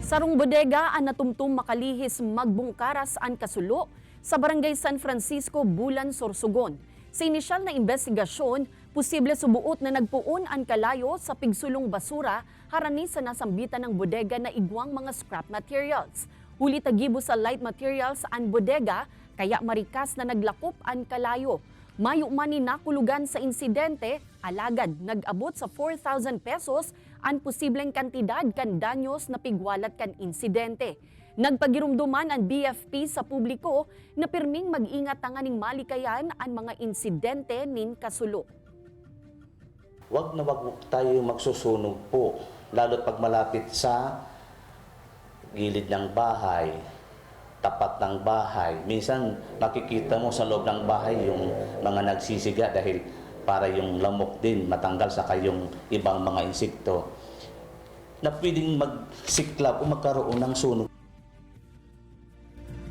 Sarong bodega ang natumtum makalihis magbungkaras ang kasulo sa Barangay San Francisco, Bulan, Sorsogon. Sa inisyal na investigasyon, posible subuot na nagpuon ang kalayo sa pigsulong basura harani sa nasambitan ng bodega na igwang mga scrap materials. Huli tagibo sa light materials ang bodega kaya marikas na naglakop ang kalayo. Mayo man ni nakulugan sa insidente, alagad nag-abot sa 4,000 pesos ang posibleng kantidad kan danyos na pigwalat kan insidente. Nagpagirumduman ang BFP sa publiko na pirming mag-ingat tanganing malikayan ang mga insidente nin kasulo. Wag na wag tayo magsusunog po, lalo't pag malapit sa gilid ng bahay, tapat ng bahay. Minsan makikita mo sa loob ng bahay yung mga nagsisiga dahil para yung lamok din matanggal sa kayong ibang mga insekto na pwedeng magsiklab o magkaroon ng sunog.